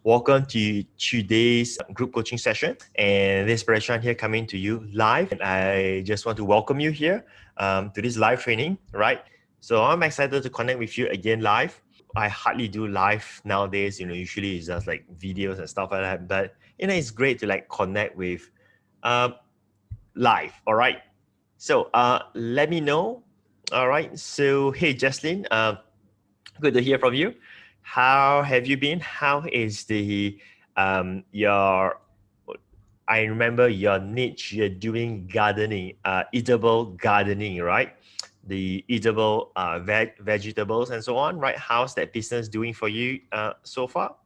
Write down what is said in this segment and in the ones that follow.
Welcome to today's group coaching session. And this is Patric Chan here coming to you live. And I just want to welcome you here to this live training, right? So I'm excited to connect with you again live. I hardly do live nowadays, usually it's just like videos and stuff like that. But, it's great to like connect with live, all right? So let me know, all right? So, hey, Jaslyn, good to hear from you. How have you been? How is the your? I remember your niche. You're doing gardening, eatable gardening, right? The eatable vegetables and so on, right? How's that business doing for you so far?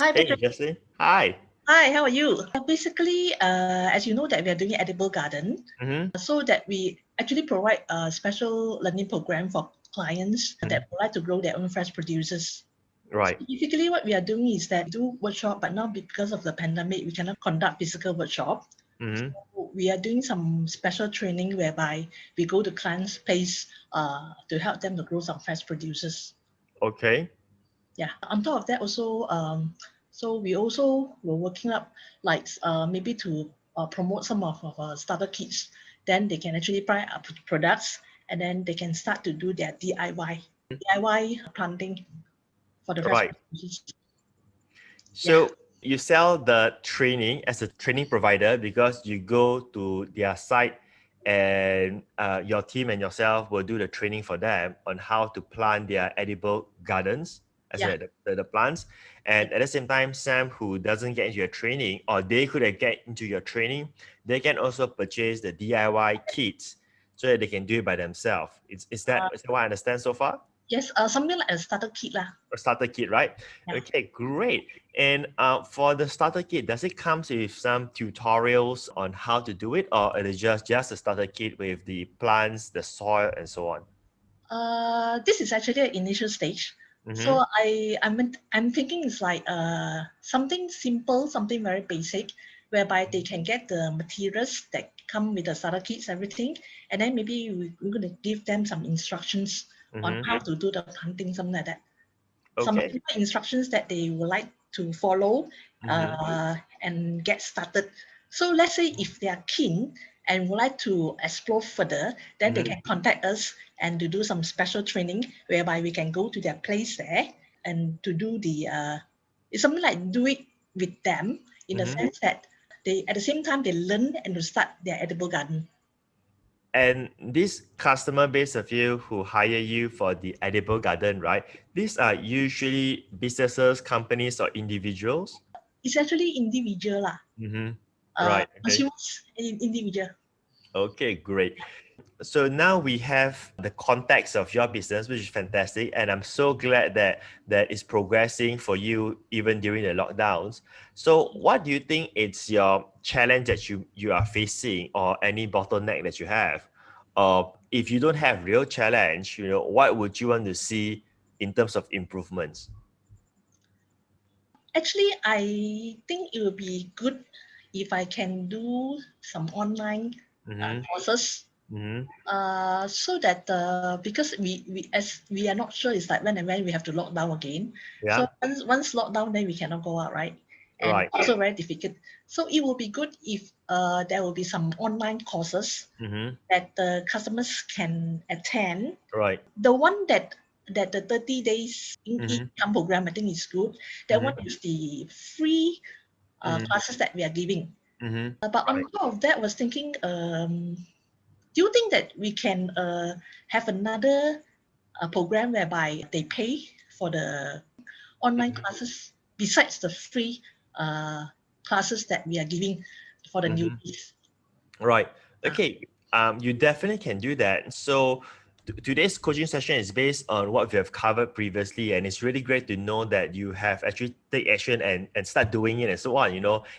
Hi, Hey, Patric. Justin. Hi. Hi, how are you? Basically, as you know that we are doing edible garden, so that we actually provide a special learning program for clients that would like to grow their own fresh produces. Right. So basically, what we are doing is that we do workshop, but now because of the pandemic, we cannot conduct physical workshop. So we are doing some special training whereby we go to clients' place to help them to grow some fresh produces. Okay. Yeah. On top of that, also, so we also were working up like maybe to promote some of our starter kits. Then they can actually buy our products and then they can start to do their DIY planting for the fresh Right. produces. So you sell the training as a training provider because you go to their site and your team and yourself will do the training for them on how to plant their edible gardens, as well as the plants. And at the same time, Sam, who doesn't get into your training or they could get into your training, they can also purchase the DIY kits so that they can do it by themselves. Is that what I understand so far? Yes, something like a starter kit lah. A starter kit, right? Yeah. Okay, great. And for the starter kit, does it come with some tutorials on how to do it, or it is just a starter kit with the plants, the soil, and so on? This is actually an initial stage. So I'm thinking it's like something simple, something very basic, whereby they can get the materials that come with the starter kits, everything, and then maybe we're going to give them some instructions on how to do the planting, something like that. Some instructions that they would like to follow and get started. So let's say if they are keen and would like to explore further, then they can contact us and to do some special training whereby we can go to their place there and to do the it's something like do it with them in the sense that they at the same time they learn and to start their edible garden. And this customer base of you who hire you for the edible garden, right? These are usually businesses, companies, or individuals? It's actually individual lah. Right. Okay. Consumers individual. Okay, great. So now we have the context of your business, which is fantastic. And I'm so glad that is progressing for you even during the lockdowns. So what do you think is your challenge that you are facing or any bottleneck that you have? Or if you don't have real challenge, what would you want to see in terms of improvements? Actually, I think it would be good if I can do some online courses. So that because we are not sure it's like when we have to lock down again. So once lockdown, then we cannot go out, right? And also very difficult. So it will be good if there will be some online courses that the customers can attend. Right. The one that the 30 days income program, I think is good. That one is the free classes that we are giving. But on top of that, I was thinking, do you think that we can have another program whereby they pay for the online classes besides the free classes that we are giving for the newbies? Right. Okay. You definitely can do that. So today's coaching session is based on what we have covered previously, and it's really great to know that you have actually take action and start doing it and so on,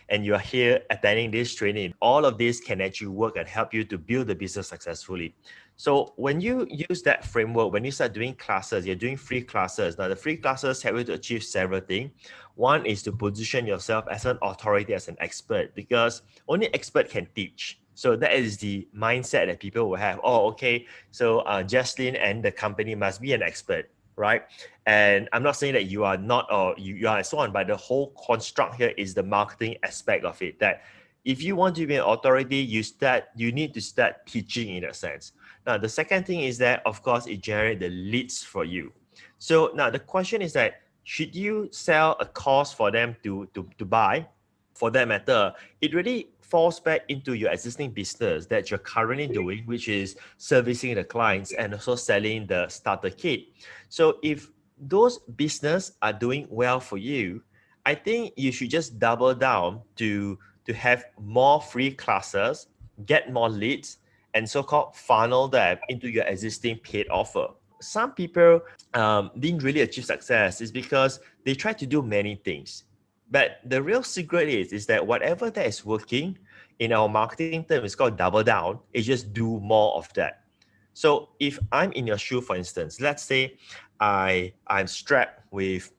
and you are here attending this training. All of this can actually work and help you to build the business successfully. So when you use that framework, when you start doing classes, you're doing free classes. Now the free classes help you to achieve several things. One is to position yourself as an authority, as an expert, because only expert can teach. So that is the mindset that people will have. Oh, okay. So Jaslyn and the company must be an expert, right? And I'm not saying that you are not or you are and so on, but the whole construct here is the marketing aspect of it, that if you want to be an authority, you need to start teaching in a sense. Now, the second thing is that, of course, it generates the leads for you. So now the question is that, should you sell a course for them to buy? For that matter, it really falls back into your existing business that you're currently doing, which is servicing the clients and also selling the starter kit. So if those business are doing well for you, I think you should just double down to have more free classes, get more leads, and so-called funnel them into your existing paid offer. Some people didn't really achieve success is because they try to do many things. But the real secret is that whatever that is working in our marketing term is called double down. Is just do more of that. So if I'm in your shoe, for instance, let's say I'm strapped with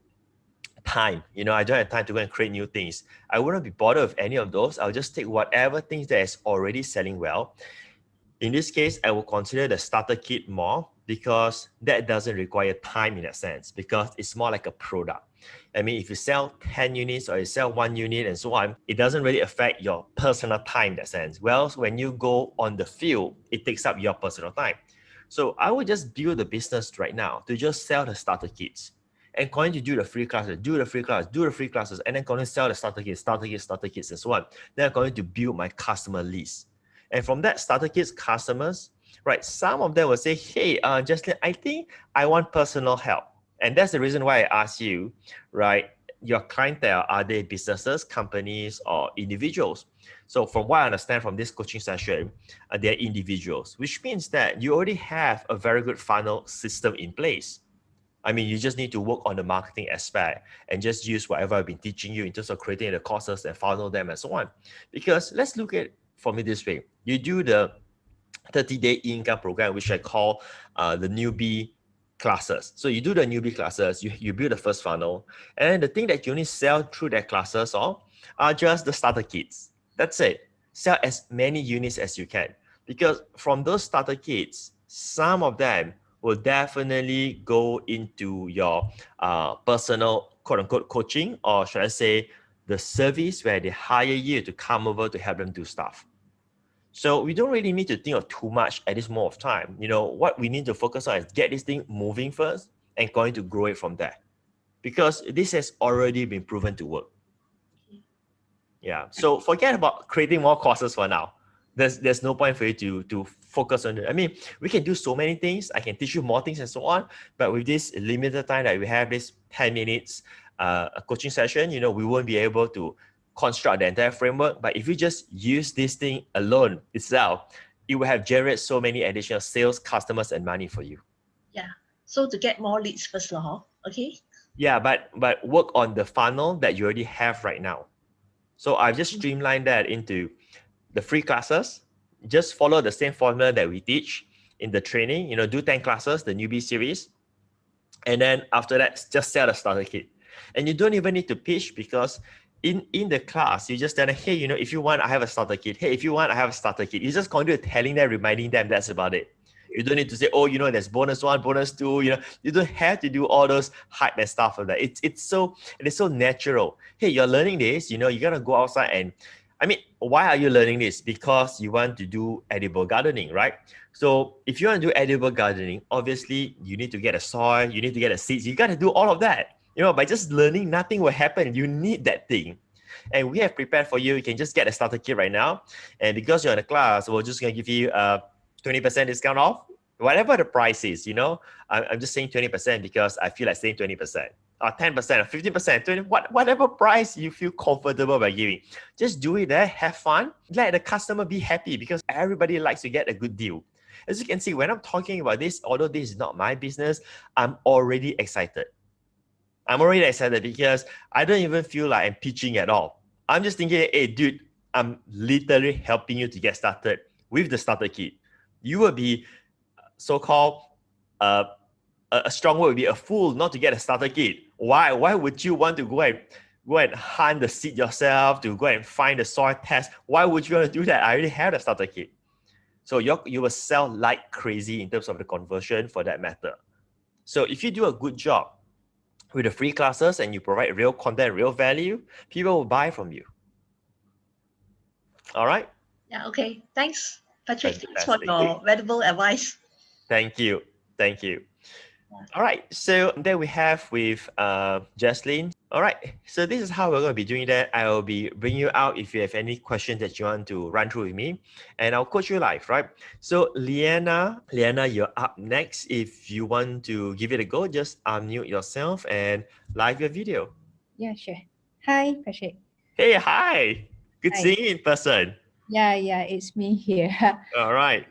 time. I don't have time to go and create new things. I wouldn't be bothered with any of those. I'll just take whatever things that is already selling well. In this case, I will consider the starter kit more because that doesn't require time in a sense, because it's more like a product. I mean, if you sell 10 units or you sell 1 unit and so on, it doesn't really affect your personal time in that sense. Well, when you go on the field, it takes up your personal time. So I would just build the business right now to just sell the starter kits and going to do the free classes, and then going to sell the starter kits, and so on. Then I'm going to build my customer list. And from that starter kits customers, right, some of them will say, hey, Justin, I think I want personal help. And that's the reason why I ask you, right, your clientele, are they businesses, companies, or individuals? So from what I understand from this coaching session, they're individuals, which means that you already have a very good funnel system in place. I mean, you just need to work on the marketing aspect and just use whatever I've been teaching you in terms of creating the courses and funnel them and so on. Because let's look at from it this way. You do the 30-day income program, which I call the newbie classes. So you do the newbie classes, you build the first funnel, and the thing that you only sell through that classes are just the starter kits. That's it. Sell as many units as you can. Because from those starter kits, some of them will definitely go into your personal quote-unquote coaching, or should I say the service where they hire you to come over to help them do stuff. So we don't really need to think of too much at this moment of time. What we need to focus on is get this thing moving first and going to grow it from there. Because this has already been proven to work. Yeah. So forget about creating more courses for now. There's no point for you to focus on it. I mean, we can do so many things. I can teach you more things and so on. But with this limited time that we have, this 10 minutes a coaching session, we won't be able to construct the entire framework. But if you just use this thing alone itself, it will have generated so many additional sales, customers, and money for you. Yeah. So to get more leads first, okay? Yeah, but work on the funnel that you already have right now. So I've just streamlined that into the free classes. Just follow the same formula that we teach in the training. Do 10 classes, the newbie series. And then after that, just sell the starter kit. And you don't even need to pitch, because in the class, you just tell them, hey, if you want, I have a starter kit. Hey, if you want, I have a starter kit. You just continue telling them, reminding them, that's about it. You don't need to say, oh, there's bonus 1, bonus 2. You don't have to do all those hype and stuff like that. It's so natural. Hey, you're learning this. You're gonna go outside and, I mean, why are you learning this? Because you want to do edible gardening, right? So if you want to do edible gardening, obviously you need to get a soil, you need to get a seeds. You got to do all of that. By just learning, nothing will happen. You need that thing. And we have prepared for you. You can just get a starter kit right now. And because you're in a class, we're just going to give you 20% discount off, whatever the price is. I'm just saying 20% because I feel like saying 20%. Or 10% or 15%, 20, whatever price you feel comfortable by giving. Just do it there, have fun, let the customer be happy, because everybody likes to get a good deal. As you can see, when I'm talking about this, although this is not my business, I'm already excited. I'm already excited because I don't even feel like I'm pitching at all. I'm just thinking, hey, dude, I'm literally helping you to get started with the starter kit. You will be so-called, a strong word would be a fool not to get a starter kit. Why? Why would you want to go and hunt the seed yourself, to go and find the soil test? Why would you want to do that? I already have the starter kit. So you will sell like crazy in terms of the conversion for that matter. So if you do a good job with the free classes and you provide real content, real value, people will buy from you. All right? Yeah, okay. Thanks, Patrick. Thanks for Fantastic. your valuable advice. Thank you. Thank you. Yeah. All right, so there we have with Jaslyn. All right, so this is how we're going to be doing that. I will be bringing you out if you have any questions that you want to run through with me, and I'll coach you live, right? So Liana, you're up next. If you want to give it a go, just unmute yourself and live your video. Yeah, sure. Hi, Patric. Hey, hi. Good Hi. seeing you in person. Yeah, it's me here. All right.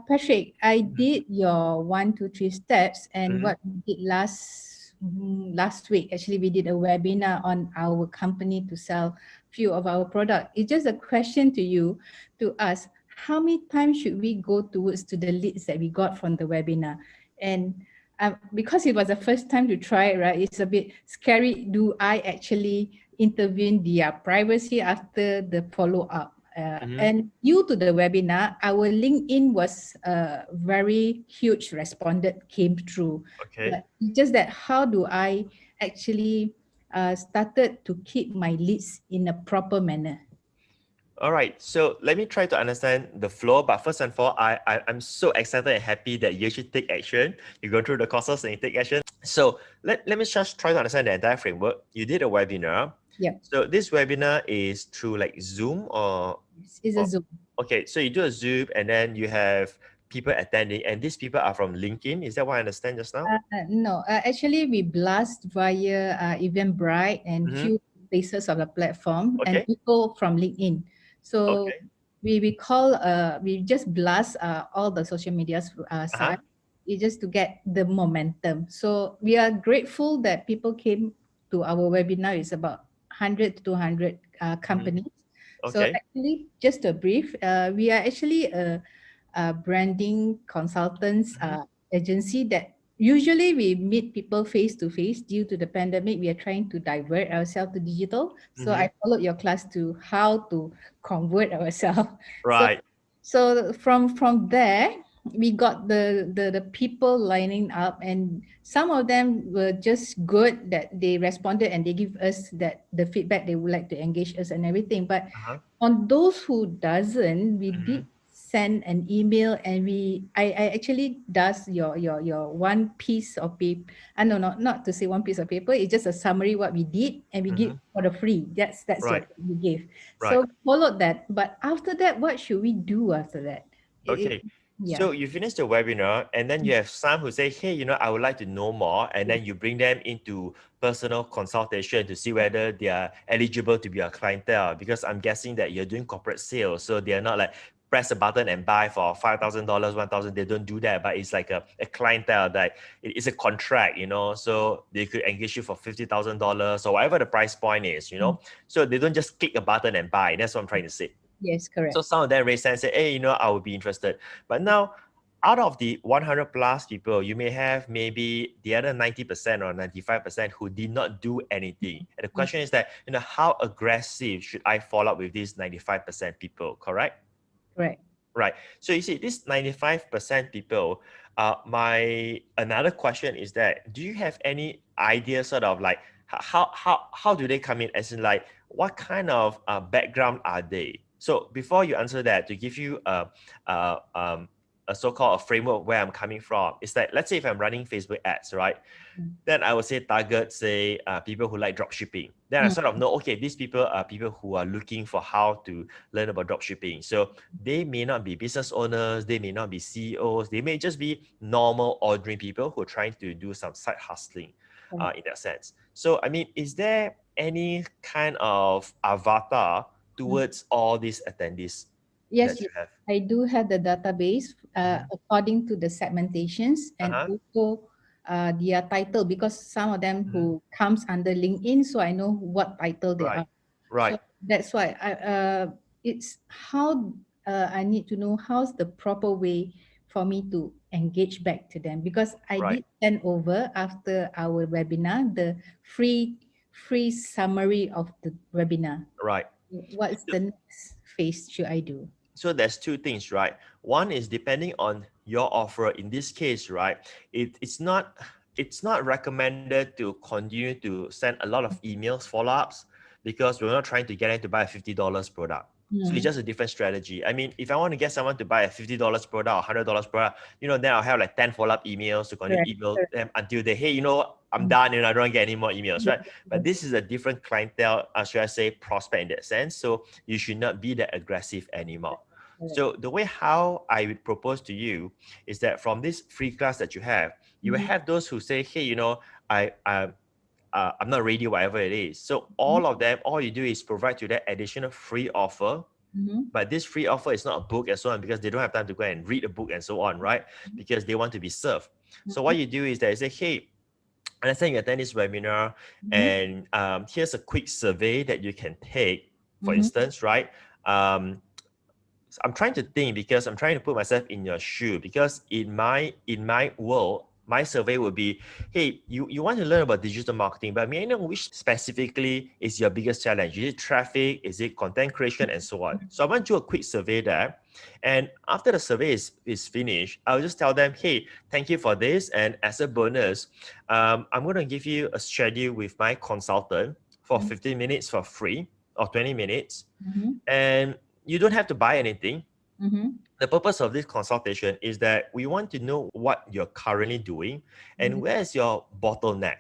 Patric, I did your 1, 2, 3 steps, and Mhm. what we did last week. Actually, we did a webinar on our company to sell few of our product. It's just a question to you to ask how many times should we go towards to the leads that we got from the webinar, and because it was the first time to try it, right? It's a bit scary. Do I actually intervene their privacy after the follow up? And due to the webinar, our LinkedIn was very huge responded came through. Okay. But it's just that how do I actually started to keep my leads in a proper manner? All right, so let me try to understand the flow. But first and foremost, I'm so excited and happy that you actually take action. You go through the courses and you take action. So let me just try to understand the entire framework. You did a webinar. Yeah. So this webinar is through like Zoom or? It's a Zoom. Okay, so you do a Zoom and then you have people attending, and these people are from LinkedIn. Is that what I understand just now? No, actually we blast via Eventbrite and few places of the platform and people from LinkedIn. So we call we just blast all the social media site. It's just to get the momentum. So we are grateful that people came to our webinar. It's about 100 to 200 companies. So actually, just a brief, we are actually a branding consultants agency that usually we meet people face to face. Due to the pandemic, we are trying to divert ourselves to digital. So I followed your class to how to convert ourselves. Right. So from there, we got the people lining up, and some of them were just good that they responded and they give us that the feedback they would like to engage us and everything. But on those who doesn't, we did send an email, and I actually does your one piece of paper. No, not to say one piece of paper. It's just a summary what we did, and we give for the free. That's Right. what we gave. Right. So followed that. But after that, what should we do after that? Okay. So you finish the webinar and then you have some who say, hey, I would like to know more. And then you bring them into personal consultation to see whether they are eligible to be a clientele. Because I'm guessing that you're doing corporate sales. So they're not like press a button and buy for $5,000, $1,000. They don't do that. But it's like a clientele that it's a contract, so they could engage you for $50,000 or whatever the price point is, So they don't just click a button and buy. That's what I'm trying to say. Yes, correct. So some of them raise hands and say, hey, I would be interested. But now, out of the 100 plus people, you may have maybe the other 90% or 95% who did not do anything. And the question is that, how aggressive should I follow up with these 95% people, correct? Right. Right. So you see, this 95% people, my another question is that, do you have any idea sort of like, how do they come in? As in like, what kind of background are they? So before you answer that, to give you a so-called a framework where I'm coming from, is that let's say if I'm running Facebook ads, right? Then I would say target, say people who like drop shipping. Then I sort of know, okay, these people are people who are looking for how to learn about drop shipping. So they may not be business owners, they may not be CEOs, they may just be normal, ordinary people who are trying to do some side hustling in that sense. So, I mean, is there any kind of avatar towards all these attendees? Yes, I do have the database according to the segmentations and also their title, because some of them who comes under LinkedIn, so I know what title they are. Right. So that's why it's how I need to know how's the proper way for me to engage back to them, because I did send over after our webinar the free summary of the webinar. Right. What's the next phase should I do? So there's two things, right? One is depending on your offer. In this case, right, it's not it's not recommended to continue to send a lot of emails, follow-ups, because we're not trying to get them to buy a $50 product. So it's just a different strategy. I mean, if I want to get someone to buy a $50 product or $100 product, then I'll have like 10 follow-up emails to continue email them until they, hey, I'm done and I don't get any more emails, right? But this is a different clientele, should I say, prospect in that sense. So you should not be that aggressive anymore. So the way how I would propose to you is that from this free class that you have, you will have those who say, hey, I'm not ready, whatever it is. So all of them, all you do is provide to that additional free offer. But this free offer is not a book and so on, because they don't have time to go and read a book and so on, right? Because they want to be served. So what you do is that you say, hey, I understand you attend this webinar, and here's a quick survey that you can take, for instance, right? I'm trying to think, because I'm trying to put myself in your shoe, because in my world, my survey would be, hey, you want to learn about digital marketing, but may I know which specifically is your biggest challenge? Is it traffic? Is it content creation, and so on? So I want to do a quick survey there. And after the survey is finished, I'll just tell them, hey, thank you for this. And as a bonus, I'm going to give you a schedule with my consultant for 15 minutes for free, or 20 minutes. And you don't have to buy anything. The purpose of this consultation is that we want to know what you're currently doing and where's your bottleneck,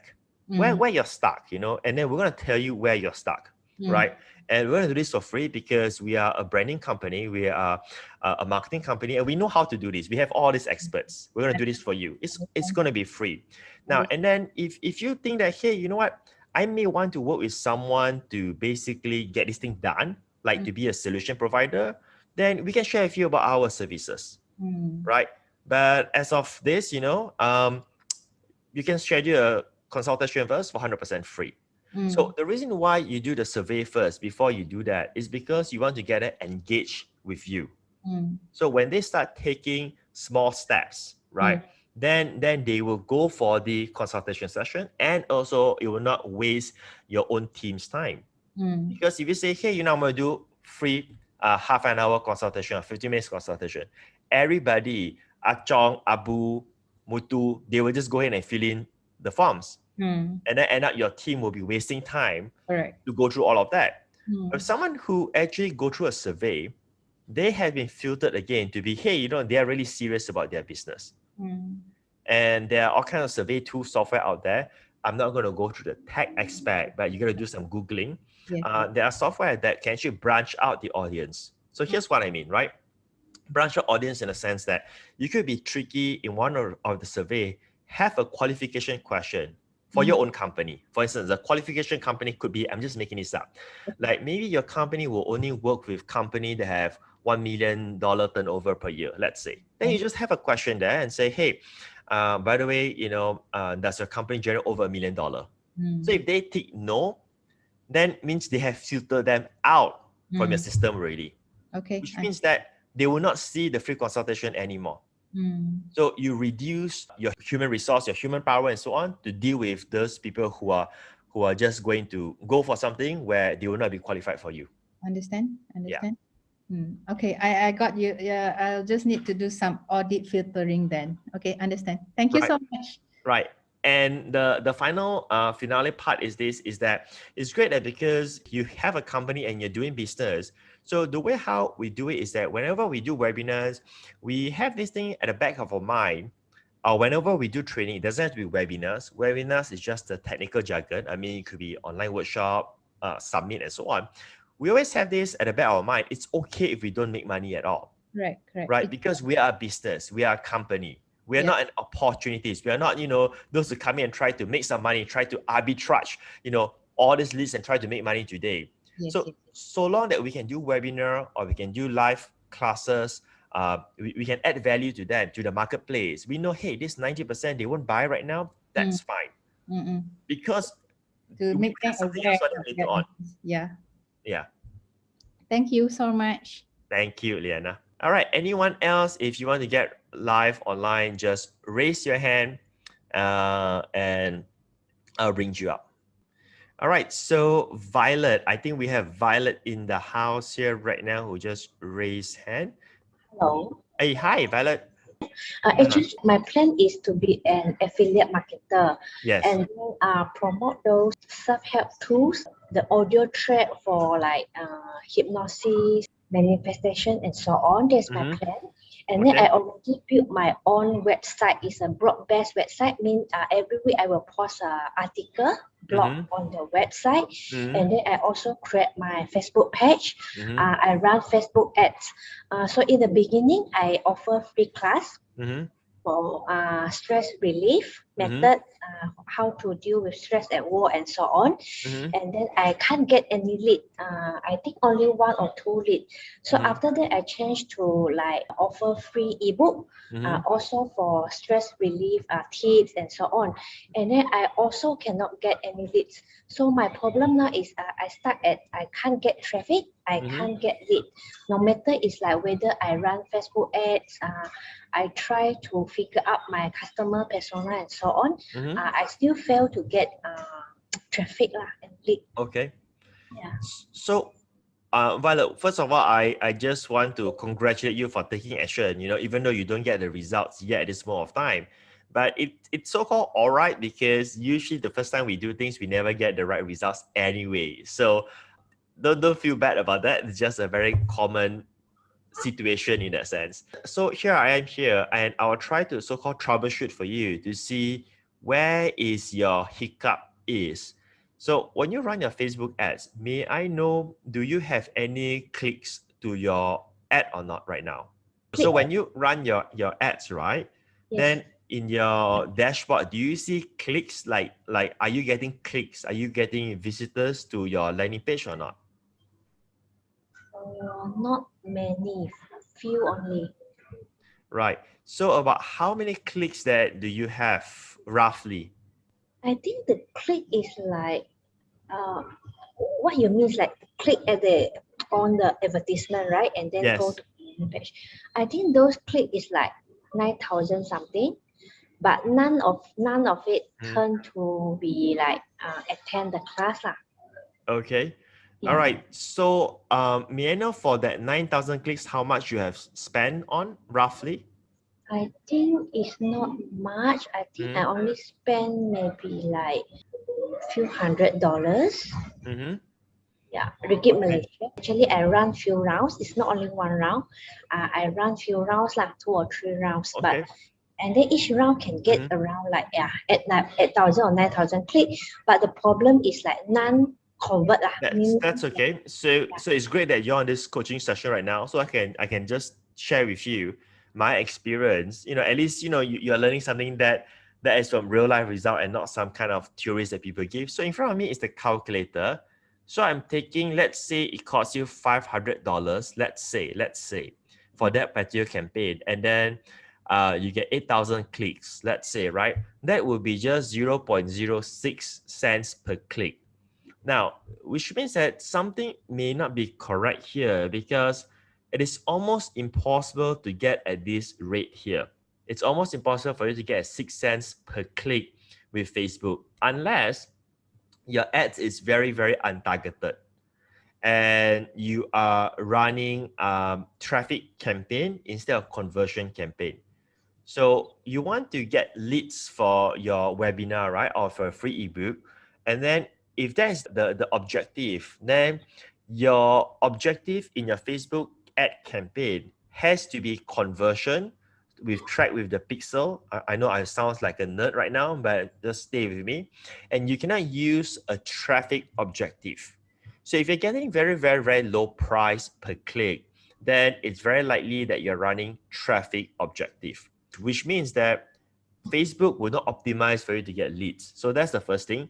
where you're stuck, and then we're going to tell you where you're stuck, right? And we're going to do this for free because we are a branding company, we are a marketing company, and we know how to do this. We have all these experts. We're going to do this for you. It's going to be free. Now, and then if you think that, hey, you know what, I may want to work with someone to basically get this thing done, like to be a solution provider, then we can share with you about our services, right? But as of this, you can schedule a consultation with us for 100% free. So the reason why you do the survey first before you do that is because you want to get it engaged with you. So when they start taking small steps, right, then they will go for the consultation session, and also it will not waste your own team's time. Because if you say, hey, I'm going to do free half an hour consultation or 15 minutes consultation, everybody, Achong, Abu, Mutu, they will just go ahead and fill in the forms. And then end up your team will be wasting time to go through all of that. But someone who actually go through a survey, they have been filtered again to be, hey, they are really serious about their business. And there are all kinds of survey tool software out there. I'm not going to go through the tech aspect, but you got to do some Googling. There are software that can actually branch out the audience. So here's what I mean, right? Branch out audience in the sense that you could be tricky in one of the survey, have a qualification question for your own company. For instance, the qualification company could be, I'm just making this up, like maybe your company will only work with company that have $1 million turnover per year, let's say. Then you just have a question there and say, hey, by the way, does your company generate over $1 million? So if they tick no, then means they have filtered them out from your system already. Which means that they will not see the free consultation anymore. So you reduce your human resource, your human power, and so on to deal with those people who are just going to go for something where they will not be qualified for you. Understand? Okay, I got you. Yeah, I'll just need to do some audit filtering then. Okay, understand. Thank you so much. Right. And the final finale part is that it's great that because you have a company and you're doing business. So the way how we do it is that whenever we do webinars, we have this thing at the back of our mind. Or whenever we do training, it doesn't have to be webinars. Webinars is just the technical jargon. I mean, it could be online workshop, summit, and so on. We always have this at the back of our mind. It's okay if we don't make money at all. Right? Because we are a business. We are a company. We are not an opportunities. We are not, those who come in and try to make some money, try to arbitrage, all these leads and try to make money today. So long that we can do webinar or we can do live classes, we can add value to them, to the marketplace. We know, hey, this 90% they won't buy right now. That's fine. Because to make them aware later on. Yeah. Yeah. Thank you so much. Thank you, Liana. All right. Anyone else, if you want to get live online, just raise your hand and I'll bring you up. All right. So Violet, I think we have Violet in the house here right now who just raised hand. Hello. Hey, hi, Violet. Actually, my plan is to be an affiliate marketer. Yes. And then promote those self-help tools, the audio track for like hypnosis, manifestation, and so on. That's my plan. And then I already built my own website. It's a blog-based website. Means every week I will post an article, blog on the website. And then I also create my Facebook page. I run Facebook ads. So in the beginning, I offer free class for stress relief method, how to deal with stress at work and so on. And then I can't get any lead. I think only 1 or 2 lead. So after that, I changed to like offer free ebook, also for stress relief tips and so on. And then I also cannot get any leads. So my problem now is I start at I can't get traffic, I can't get lead. No matter it's like whether I run Facebook ads, I try to figure out my customer persona and so on. I still fail to get traffic and lead. Okay. Yeah. So, Violet, first of all, I just want to congratulate you for taking action. You know, even though you don't get the results yet at this moment of time, but it's so-called all right, because usually the first time we do things, we never get the right results anyway. So don't feel bad about that. It's just a very common situation in that sense. So here I am here, and I'll try to so-called troubleshoot for you to see where is your hiccup is. So when you run your Facebook ads, may I know, do you have any clicks to your ad or not right now? So when you run your ads, right, then in your dashboard, do you see clicks? Like are you getting clicks? Are you getting visitors to your landing page or not? Not many, few only. Right. So about how many clicks that do you have roughly? I think the click is like, what you mean is like click on the advertisement, right? And then go to the page. I think those click is like 9,000 something, but none of it turn to be like attend the class lah. Okay. All right. So may I know for that 9,000 clicks, how much you have spent on roughly? I think it's not much. I think I only spend maybe like few $100. Yeah, ringgit Malaysia. Actually, I run few rounds. It's not only 1 round. I run few rounds, like 2 or 3 rounds. But and then each round can get around like 8,000 or 9,000 clicks. But the problem is like none convert lah. That's okay. So it's great that you're on this coaching session right now. So I can just share with you my experience. You know, at least you're learning something that is from real life result and not some kind of theories that people give. So in front of me is the calculator. So I'm taking, let's say it costs you $500. Let's say for that particular campaign, and then you get 8,000 clicks. Let's say, right? That would be just 0.06 cents per click. Now, which means that something may not be correct here, because it is almost impossible to get at this rate here. It's almost impossible for you to get 6 cents per click with Facebook, unless your ads is very, very untargeted and you are running traffic campaign instead of conversion campaign. So you want to get leads for your webinar, right? Or for a free ebook. And then if that is the objective, then your objective in your Facebook ad campaign has to be conversion with track with the pixel. I know I sound like a nerd right now, but just stay with me. And you cannot use a traffic objective. So if you're getting very, very, very low price per click, then it's very likely that you're running traffic objective, which means that Facebook will not optimize for you to get leads. So that's the first thing.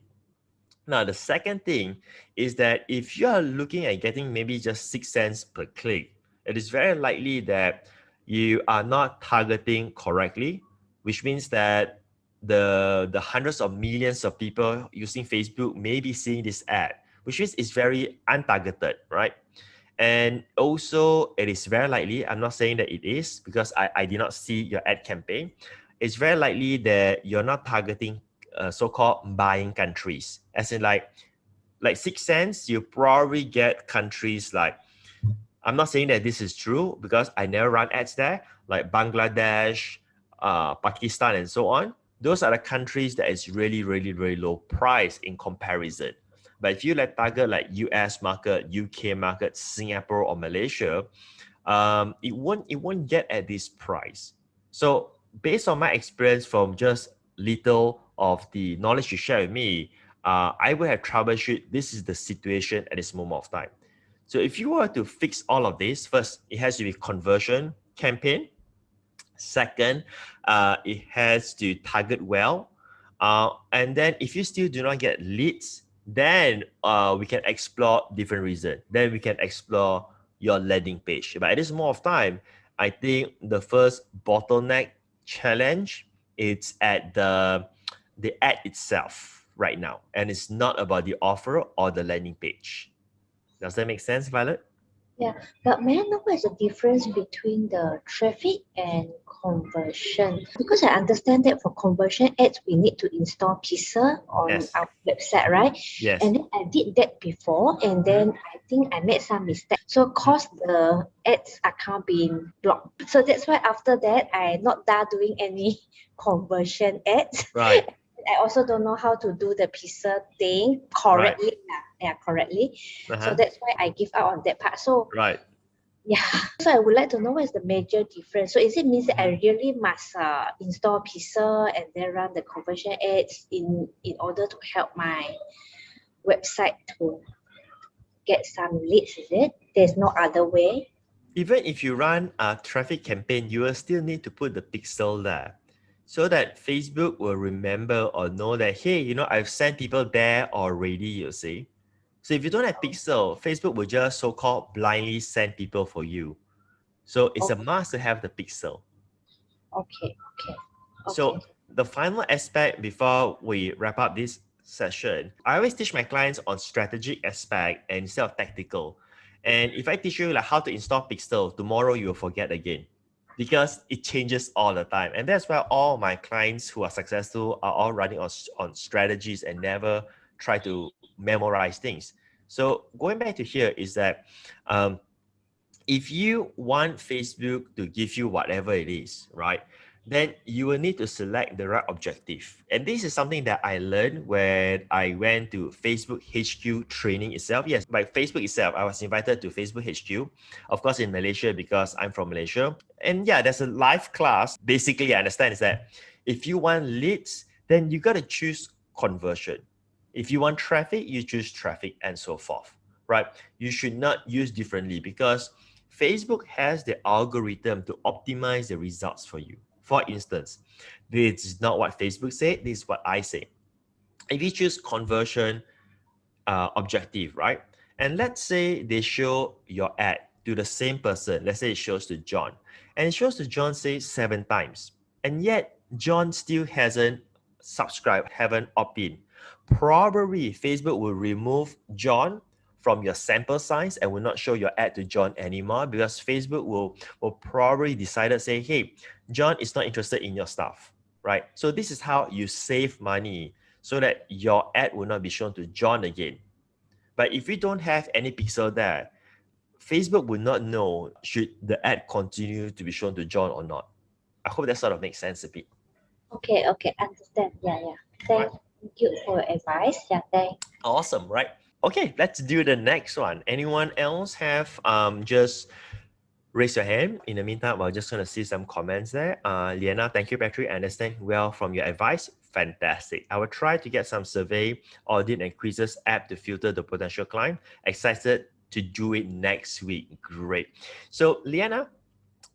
Now, the second thing is that if you are looking at getting maybe just 6 cents per click, it is very likely that you are not targeting correctly, which means that the hundreds of millions of people using Facebook may be seeing this ad, which means it's very untargeted, right? And also, it is very likely, I'm not saying that it is, because I did not see your ad campaign. It's very likely that you're not targeting so-called buying countries. As in like 6 cents, you probably get countries like, I'm not saying that this is true because I never run ads there, like Bangladesh, Pakistan, and so on. Those are the countries that is really, really, really low price in comparison. But if you target like US market, UK market, Singapore or Malaysia, it won't get at this price. So based on my experience from just little of the knowledge you share with me, I will have troubleshoot. This is the situation at this moment of time. So if you were to fix all of this, first, it has to be conversion campaign. Second, it has to target well. And then if you still do not get leads, then we can explore different reasons. Then we can explore your landing page. But at this moment of time, I think the first bottleneck challenge is at the ad itself right now. And it's not about the offer or the landing page. Does that make sense, Violet? Yeah, but may I know what is the difference between the traffic and conversion? Because I understand that for conversion ads, we need to install pizza on our website, right? Yes. And then I did that before, and then I think I made some mistake. So cause the ads account being blocked. So that's why after that, I not done doing any conversion ads. Right. I also don't know how to do the pizza thing correctly. Right. Yeah, correctly. So that's why I give out on that part. So right. Yeah. So I would like to know what is the major difference. So is it means that I really must install pizza and then run the conversion ads in order to help my website to get some leads, is it? There's no other way? Even if you run a traffic campaign, you will still need to put the pixel there so that Facebook will remember or know that, hey, I've sent people there already, you see. So if you don't have pixel, Facebook will just so-called blindly send people for you. So it's a must to have the pixel. Okay. So the final aspect before we wrap up this session, I always teach my clients on strategic aspect and instead of tactical. And if I teach you how to install pixel, tomorrow you will forget again because it changes all the time. And that's why all my clients who are successful are all running on strategies and never try to memorize things. So going back to here is that if you want Facebook to give you whatever it is, right, then you will need to select the right objective. And this is something that I learned when I went to Facebook HQ training itself. Yes, by Facebook itself, I was invited to Facebook HQ, of course in Malaysia because I'm from Malaysia. And yeah, there's a live class. Basically, I understand is that if you want leads, then you got to choose conversion. If you want traffic, you choose traffic and so forth, right? You should not use differently because Facebook has the algorithm to optimize the results for you. For instance, this is not what Facebook said, this is what I say. If you choose conversion objective, right? And let's say they show your ad to the same person. Let's say it shows to John. And it shows to John, say 7 times. And yet, John still hasn't subscribed, haven't opted in. Probably Facebook will remove John from your sample size and will not show your ad to John anymore because Facebook will probably decide to say, hey, John is not interested in your stuff, right? So this is how you save money so that your ad will not be shown to John again. But if you don't have any pixel there, Facebook will not know should the ad continue to be shown to John or not. I hope that sort of makes sense a bit. Okay, understand. Yeah. Thank you for your advice. Yeah, thanks. Awesome, right? Okay, let's do the next one. Anyone else have just raise your hand. In the meantime, we're just going to see some comments there. Liana, thank you, Patrick. I understand well from your advice. Fantastic. I will try to get some survey, audit, and quizzes app to filter the potential client. Excited to do it next week. Great. So, Liana,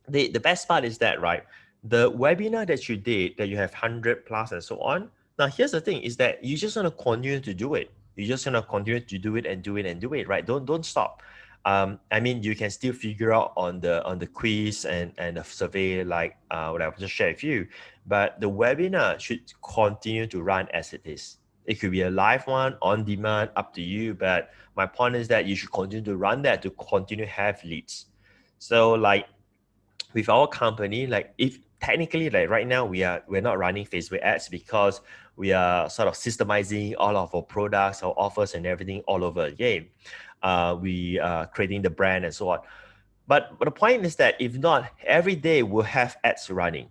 the best part is that, right, the webinar that you did, that you have 100 plus and so on. Now, here's the thing is that you just want to continue to do it. You're just going to continue to do it and do it and do it, right? Don't stop. I mean, you can still figure out on the quiz and the survey like what I've just shared with you, but the webinar should continue to run as it is. It could be a live one, on demand, up to you. But my point is that you should continue to run that to continue to have leads. So like with our company, like if technically like right now we're not running Facebook ads because we are sort of systemizing all of our products, our offers and everything all over again. We are creating the brand and so on. But the point is that if not, every day we'll have ads running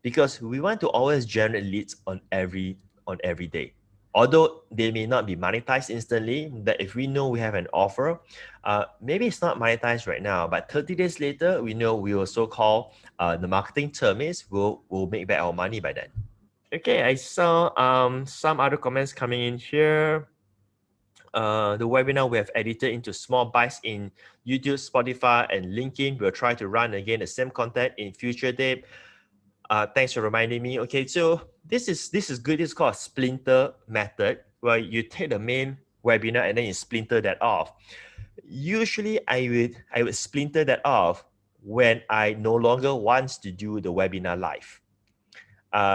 because we want to always generate leads on every day. Although they may not be monetized instantly, that if we know we have an offer, maybe it's not monetized right now, but 30 days later, we know we will so-called, the marketing term is, we'll make back our money by then. Okay, I saw some other comments coming in here. The webinar we have edited into small bites in YouTube, Spotify, and LinkedIn. We'll try to run again the same content in future date. Thanks for reminding me. Okay, so this is good. It's called splinter method, where you take the main webinar and then you splinter that off. Usually, I would splinter that off when I no longer want to do the webinar live.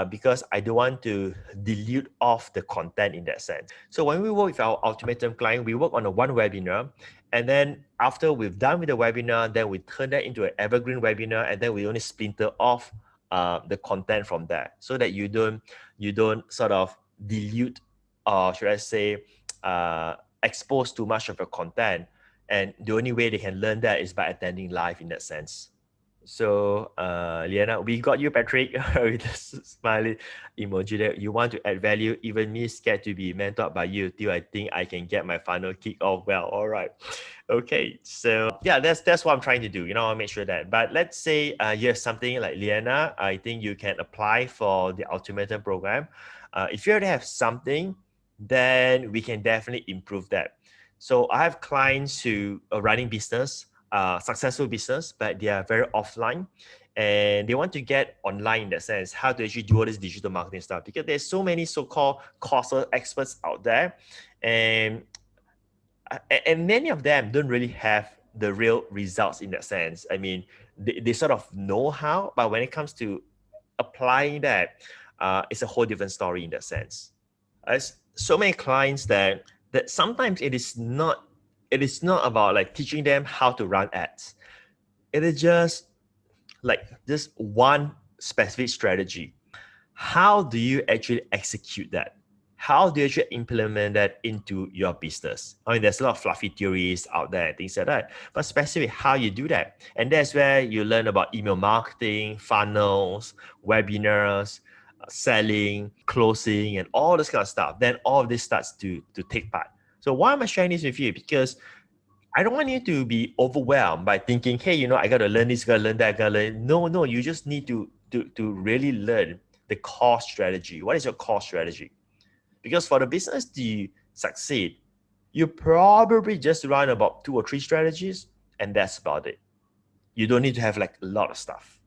Because I don't want to dilute off the content in that sense. So when we work with our ultimatum client, we work on a one webinar, and then after we've done with the webinar, then we turn that into an evergreen webinar, and then we only splinter off the content from that, so that you don't sort of dilute, or should I say, expose too much of your content. And the only way they can learn that is by attending live in that sense. So, Liana, we got you, Patrick, with the smiley emoji there. You want to add value, even me scared to be mentored by you till I think I can get my funnel kick off well. All right. Okay. So yeah, that's what I'm trying to do. I'll make sure that. But let's say you have something like Liana, I think you can apply for the ultimatum program. If you already have something, then we can definitely improve that. So I have clients who are running business, successful business, but they are very offline, and they want to get online in that sense, how to actually do all this digital marketing stuff, because there's so many so-called course experts out there, and many of them don't really have the real results in that sense. I mean, they sort of know how, but when it comes to applying that, it's a whole different story in that sense. As so many clients that sometimes it is not about like teaching them how to run ads. It is just like this one specific strategy. How do you actually execute that? How do you actually implement that into your business? I mean, there's a lot of fluffy theories out there and things like that, but specifically how you do that. And that's where you learn about email marketing, funnels, webinars, selling, closing, and all this kind of stuff. Then all of this starts to take part. So why am I sharing this with you? Because I don't want you to be overwhelmed by thinking, hey, I got to learn this, got to learn that, got to learn. No, you just need to really learn the core strategy. What is your core strategy? Because for the business to succeed, you probably just run about 2 or 3 strategies, and that's about it. You don't need to have like a lot of stuff.